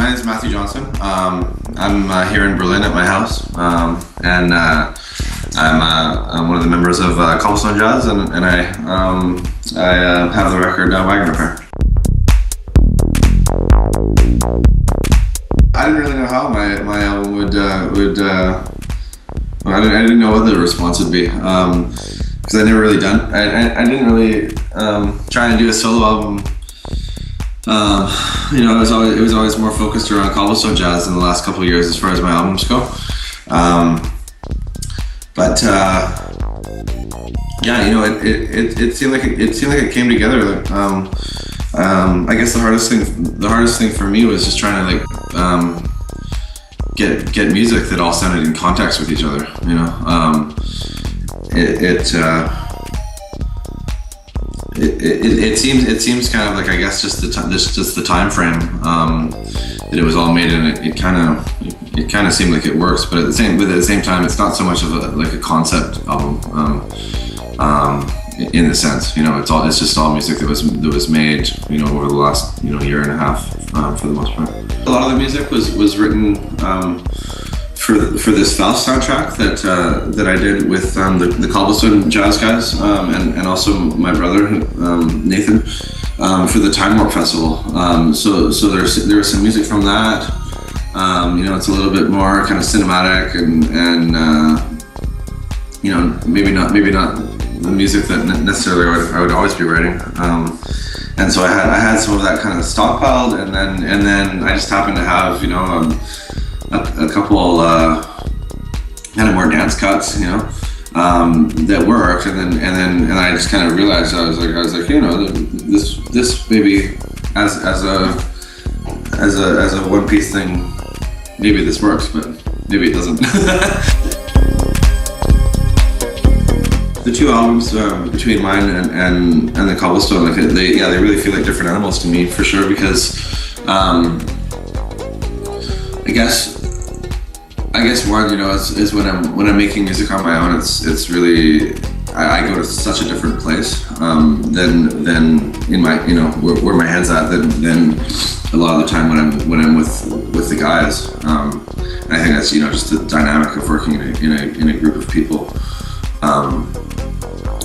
My name is Mathew Johnson. I'm here in Berlin at my house, and I'm one of the members of Cobblestone Jazz, and I have the record Wagon Repair. I didn't really know how my album would I didn't know what the response would be, because I never really done. I didn't really try and do a solo album. It was always more focused around Cobblestone Jazz in the last couple of years as far as my albums go. It seemed like it came together. I guess the hardest thing for me was just trying to get music that all sounded in context with each other. It seems kind of like, I guess, just the time frame that it was all made in. It kind of seemed like it works, but at the same time, it's not so much of a concept album in the sense. It's just all music that was made over the last year and a half for the most part. A lot of the music was written for this Faust soundtrack that I did with the Cobblestone Jazz guys, and also my brother Nathan, for the Time Warp Festival. So there was some music from that. It's a little bit more kind of cinematic and maybe not the music that necessarily I would always be writing. And so I had some of that kind of stockpiled, and then I just happened to have a couple kind of more dance cuts, that worked, and then I just kind of realized I was like, this maybe as a one piece thing, maybe this works, but maybe it doesn't. The two albums between mine and the Cobblestone, they really feel like different animals to me, for sure, because I guess one, is when I'm making music on my own, it's really, I go to such a different place than in my, where my head's at than a lot of the time when I'm with the guys. And I think that's just the dynamic of working in a group of people.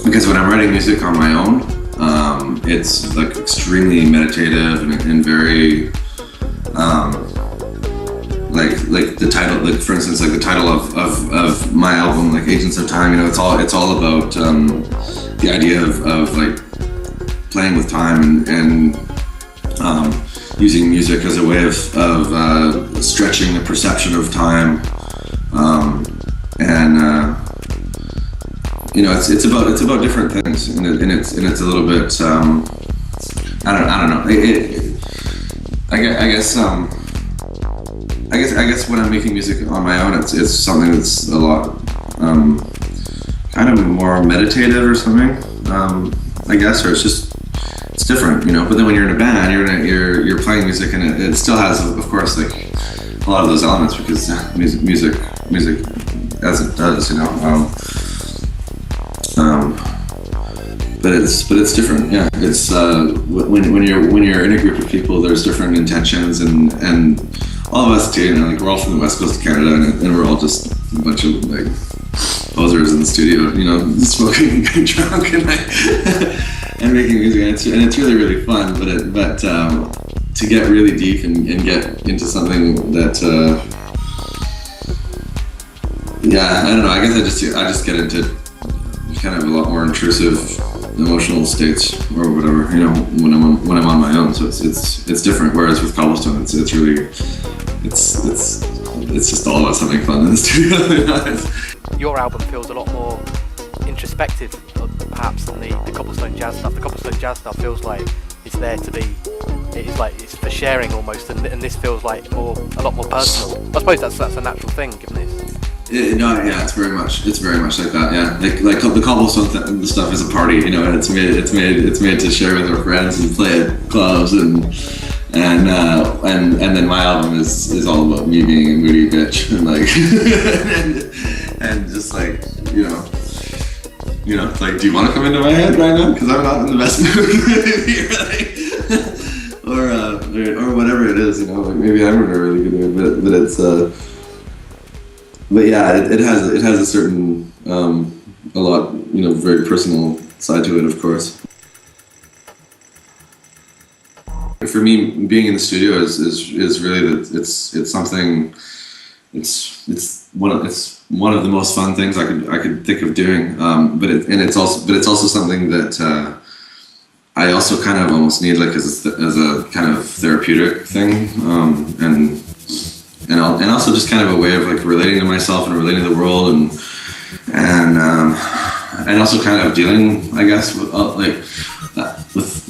Because when I'm writing music on my own, it's like extremely meditative and very like the title, for instance, like the title of my album, like Agents of Time, it's all about the idea of like playing with time and using music as a way of stretching the perception of time, it's about different things, and it's a little bit I don't know. I guess when I'm making music on my own, it's something that's a lot kind of more meditative or something. I guess, or it's different, But then when you're in a band, you're playing music, and it still has, of course, like a lot of those elements, because music as it does, But it's different, yeah. It's when you're in a group of people, there's different intentions, and all of us too. We're all from the West Coast of Canada, and we're all just a bunch of posers in the studio, smoking and getting drunk and making music, and it's really, really fun. But to get really deep and get into something that I don't know. I guess I just get into kind of a lot more intrusive emotional states or whatever, when I'm on my own. So it's different. Whereas with Cobblestone, it's really it's just all about having fun in the studio. Your album feels a lot more introspective, perhaps, than the Cobblestone Jazz stuff. The Cobblestone Jazz stuff feels like it's there to be. It's for sharing almost, and this feels like a lot more personal. I suppose that's a natural thing, given this. It's very much like that. Yeah, like the Cobblestone stuff is a party, and it's made to share with our friends and play at clubs, and then my album is all about me being a moody bitch and and just like, do you want to come into my head right now? Because I'm not in the best mood, or whatever it is. is, you know, like maybe I'm in a really good mood, but it's but yeah, it has a certain a lot, you know, very personal side to it, of course. For me, being in the studio is really that it's something. It's one of the most fun things I could think of doing. But it's also something that I also kind of almost need, like, as a kind of therapeutic thing, and also just kind of a way of like relating to myself and relating to the world, and also kind of dealing, I guess, with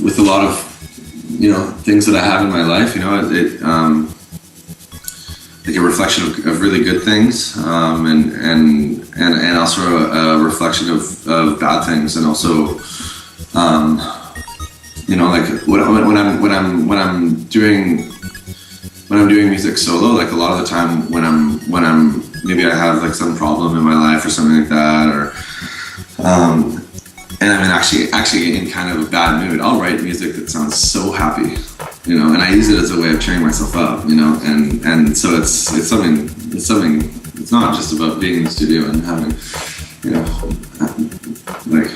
with a lot of, you know, things that I have in my life. You know, like a reflection of really good things, and also a reflection of bad things, and also, you know, like when I'm doing music solo, like a lot of the time when I'm maybe I have like some problem in my life or something like that, or and I'm actually in kind of a bad mood, I'll write music that sounds so happy, you know, and I use it as a way of cheering myself up, you know, and so it's something. It's not just about being in the studio and having, you know, like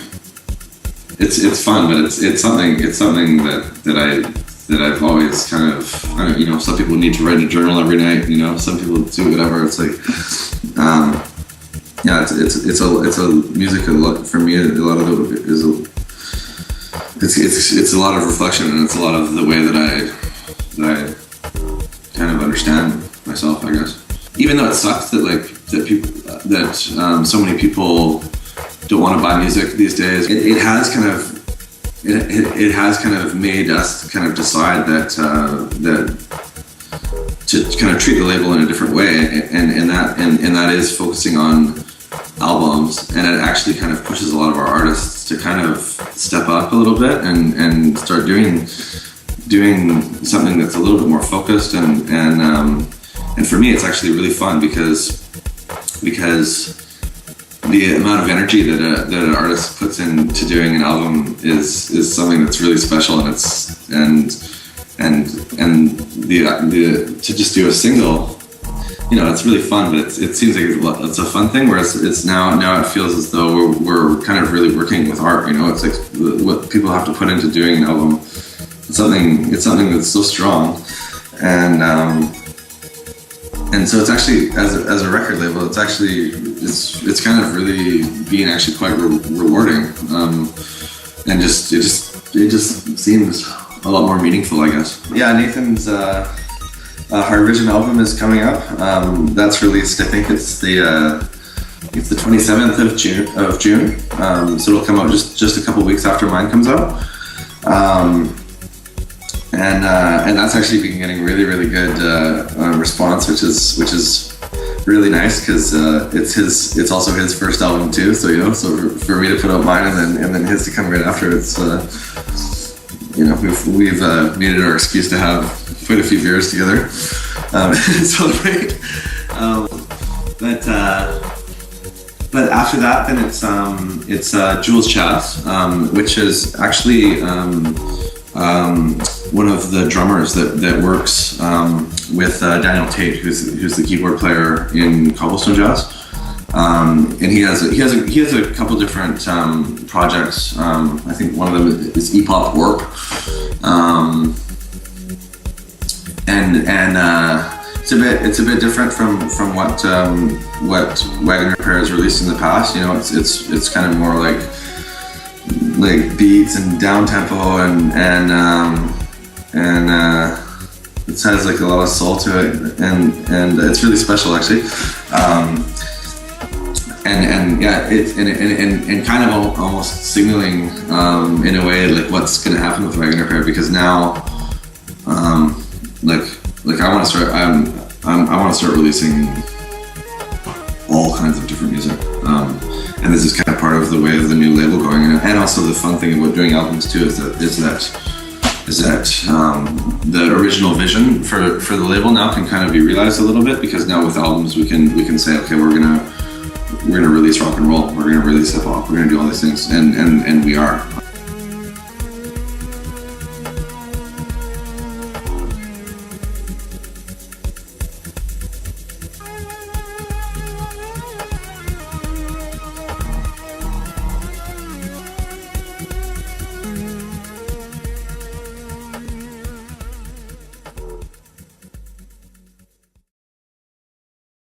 it's fun, but it's something that I've always kind of, I don't, you know, some people need to write in a journal every night, you know, some people do whatever. It's like, yeah, it's a music. A lot for me. A lot of it is it's a lot of reflection, and it's a lot of the way that I kind of understand myself, I guess. Even though it sucks that so many people don't want to buy music these days, it has kind of made us kind of decide that to kind of treat the label in a different way, and that is focusing on albums, and it actually kind of pushes a lot of our artists to kind of step up a little bit and start doing something that's a little bit more focused, and for me it's actually really fun because the amount of energy that an artist puts into doing an album is something that's really special, and the to just do a single, you know, it's really fun, but it seems like it's a fun thing, whereas it's now it feels as though we're kind of really working with art, you know. It's like what people have to put into doing an album. It's something that's so strong, and so it's actually, as a record label, it's kind of really being actually quite rewarding, and it just seems a lot more meaningful, I guess. Yeah, Nathan's Hrdvsion album is coming up. That's released, I think it's the 27th of June. So it'll come out just a couple weeks after mine comes out. And that's actually been getting really good response, which is really nice, because it's also his first album too. So, you know, so for me to put out mine and then his to come right after, it's you know, we've needed our excuse to have quite a few beers together and celebrate. But after that, then it's Jules Chas, which is actually one of the drummers that works with Daniel Tate, who's the keyboard player in Cobblestone Jazz, and he has a couple different projects. I think one of them is E-Pop Warp, and it's a bit different from what Wagon Repair has released in the past. You know, it's kind of more like beats and down tempo, and it has like a lot of soul to it, and it's really special actually. And yeah, and kind of almost signaling in a way like what's going to happen with Wagon Repair, because now like I want to start releasing all kinds of different music, and this is kind of part of the way of the new label going. And also the fun thing about doing albums too is that the original vision for the label now can kind of be realized a little bit, because now with albums we can say, okay, we're gonna release rock and roll, we're gonna release hip hop, we're gonna do all these things, and we are.